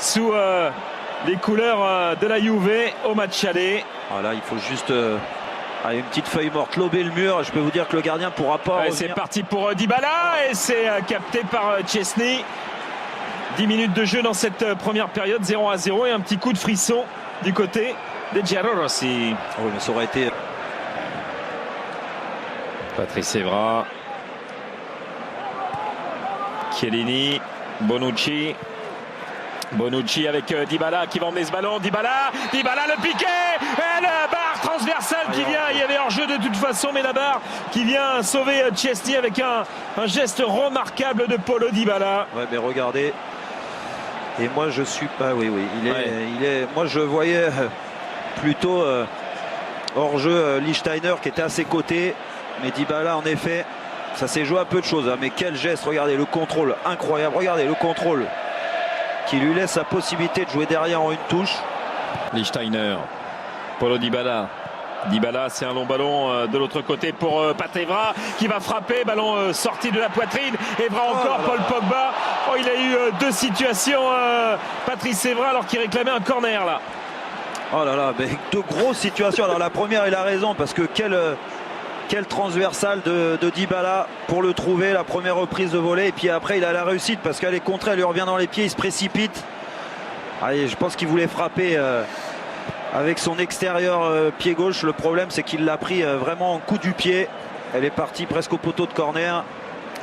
sous les couleurs de la Juve au match aller. Voilà, il faut juste une petite feuille morte, lober le mur. Je peux vous dire que le gardien ne pourra pas revenir. C'est parti pour Dybala et c'est capté par Szczęsny. 10 minutes de jeu dans cette première période, 0-0 et un petit coup de frisson du côté de Giallorossi. Oui, mais ça aurait été... Patrice Evra, Chiellini, Bonucci avec Dybala qui va emmener ce ballon. Dybala le piqué et la barre transversale qui vient. Il y avait hors-jeu de toute façon, mais la barre qui vient sauver Szczęsny avec un geste remarquable de Paulo Dybala. Ouais, mais regardez. Et moi je suis pas. Oui, il est. Moi je voyais plutôt hors-jeu Lichtsteiner qui était à ses côtés. Mais Dybala, en effet, ça s'est joué à peu de choses. Hein. Mais quel geste, regardez le contrôle incroyable. Regardez le contrôle qui lui laisse la possibilité de jouer derrière en une touche. Lichtsteiner, Paulo Dybala. Dybala, c'est un long ballon de l'autre côté pour Pat Evra qui va frapper. Ballon sorti de la poitrine. Evra encore, Paul Pogba. Oh, il a eu deux situations, Patrice Evra, alors qu'il réclamait un corner là. Oh là là, mais deux grosses situations. Alors la première, il a raison parce que quel transversal de Dybala pour le trouver, la première reprise de volée. Et puis après, il a la réussite parce qu'elle est contrée, elle lui revient dans les pieds, il se précipite. Allez, je pense qu'il voulait frapper avec son extérieur pied gauche. Le problème, c'est qu'il l'a pris vraiment en coup du pied. Elle est partie presque au poteau de corner.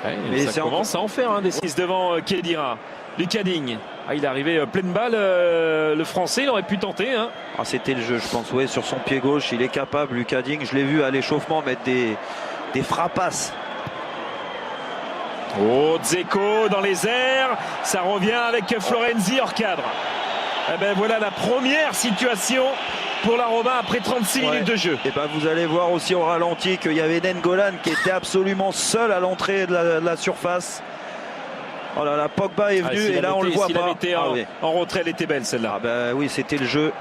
Ouais, mais ça commence à en faire des 6 devant Khedira. Lucas Digne. Il est arrivé pleine balle, le français, il aurait pu tenter. C'était le jeu, je pense, ouais, sur son pied gauche. Il est capable, Lucas Digne. Je l'ai vu à l'échauffement mettre des frappasses. Oh, Dzeko dans les airs. Ça revient avec Florenzi hors cadre. Et ben voilà la première situation pour la Roma après 36 minutes de jeu. Et ben vous allez voir aussi au ralenti qu'il y avait Nainggolan qui était absolument seul à l'entrée de la surface. Oh là là, Pogba est venu et là on le voit pas. En retrait, elle était belle celle-là. Oui, c'était le jeu.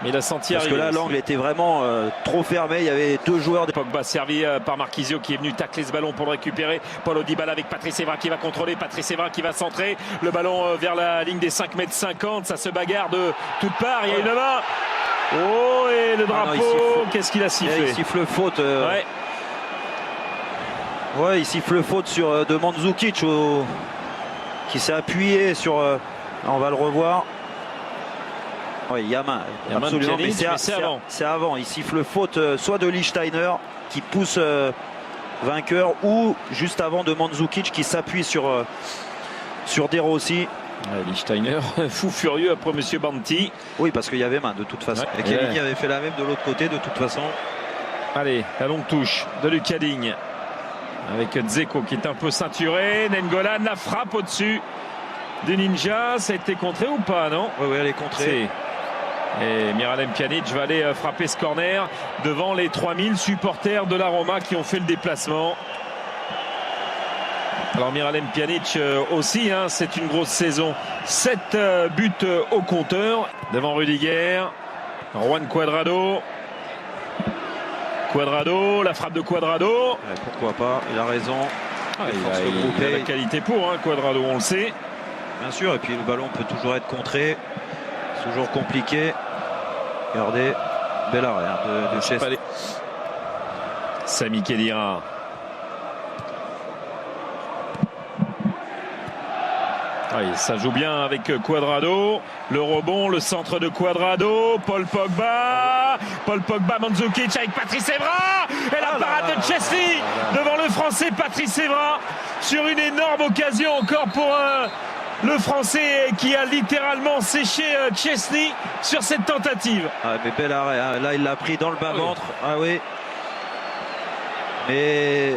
Mais il a senti parce arriver. Que là, l'angle était vraiment trop fermé. Il y avait deux joueurs. Pogba servi par Marchisio qui est venu tacler ce ballon pour le récupérer. Paulo Dybala avec Patrice Evra qui va contrôler. Patrice Evra qui va centrer. Le ballon vers la ligne des 5,50 m. Ça se bagarre de toutes parts. Il y a une main. Oh, et le drapeau. Qu'est-ce qu'il a sifflé? Il siffle faute. Il siffle faute sur de Mandzukic qui s'est appuyé sur. On va le revoir. Oui, il y a main, absolument, mais c'est avant. Il siffle faute soit de Lichtsteiner qui pousse vainqueur ou juste avant de Mandzukic qui s'appuie sur De Rossi. Lichtsteiner fou furieux après Monsieur Banti. Oui, parce qu'il y avait main de toute façon. Et Chiellini avait fait la même de l'autre côté de toute façon. Allez, la longue touche de Lucas Digne avec Dzeko qui est un peu ceinturé. Nainggolan, la frappe au-dessus du Ninja. Ça a été contré ou pas, non? Oui, elle est contrée. Et Miralem Pjanic va aller frapper ce corner devant les 3000 supporters de la Roma qui ont fait le déplacement. Alors Miralem Pjanic aussi, c'est une grosse saison. 7 buts au compteur devant Rudiger. Juan Cuadrado. La frappe de Cuadrado. Pourquoi pas, il a raison. Il a la qualité pour Cuadrado, on le sait. Bien sûr, et puis le ballon peut toujours être contré. C'est toujours compliqué. Regardez, bel arrêt de Szczęsny. Sami Khedira. Ça joue bien avec Cuadrado. Le rebond, le centre de Cuadrado. Paul Pogba, Mandzukic avec Patrice Evra. Et la parade de Szczęsny devant le français Patrice Evra. Sur une énorme occasion encore pour le français qui a littéralement séché Szczęsny sur cette tentative. Mais bel arrêt. Là, il l'a pris dans le bas-ventre. Mais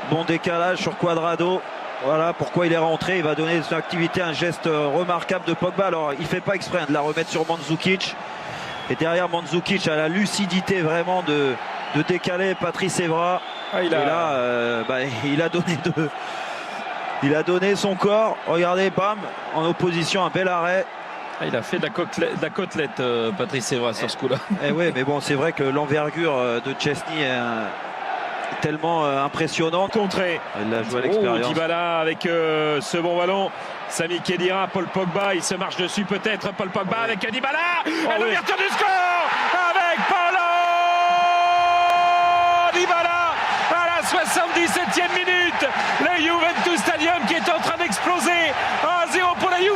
bon décalage sur Cuadrado. Voilà pourquoi il est rentré. Il va donner son activité, un geste remarquable de Pogba. Alors il fait pas exprès de la remettre sur Mandzukic. Et derrière, Mandzukic a la lucidité vraiment de décaler Patrice Evra. Et là, il a donné son corps. Regardez, bam, en opposition, un bel arrêt. Il a fait de la côtelette, Patrice Evra, sur ce coup-là. Oui, mais bon, c'est vrai que l'envergure de Szczęsny tellement impressionnante. Contré. Elle a joué à l'expérience. Dybala avec ce bon ballon. Sami Khedira, Paul Pogba, il se marche dessus peut-être. Paul Pogba avec Dybala. Et l'ouverture du score avec Paulo Dybala à la 77e minute. Le Juventus Stadium qui est en train d'exploser. 1-0 pour la Juve.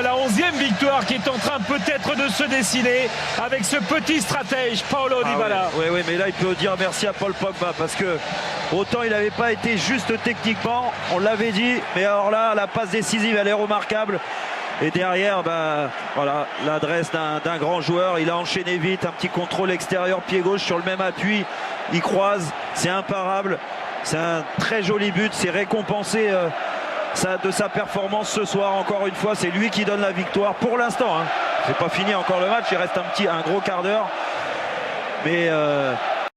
La 11e victoire qui est en train peut-être de se dessiner avec ce petit stratège Paulo Dybala. Oui, mais là il peut dire merci à Paul Pogba parce que autant il n'avait pas été juste techniquement, on l'avait dit, mais alors là la passe décisive elle est remarquable. Et derrière, voilà, l'adresse d'un grand joueur. Il a enchaîné vite, un petit contrôle extérieur pied gauche sur le même appui. Il croise, c'est imparable. C'est un très joli but, c'est récompensé de sa performance ce soir. Encore une fois, c'est lui qui donne la victoire pour l'instant. C'est pas fini encore le match, il reste un gros quart d'heure. Mais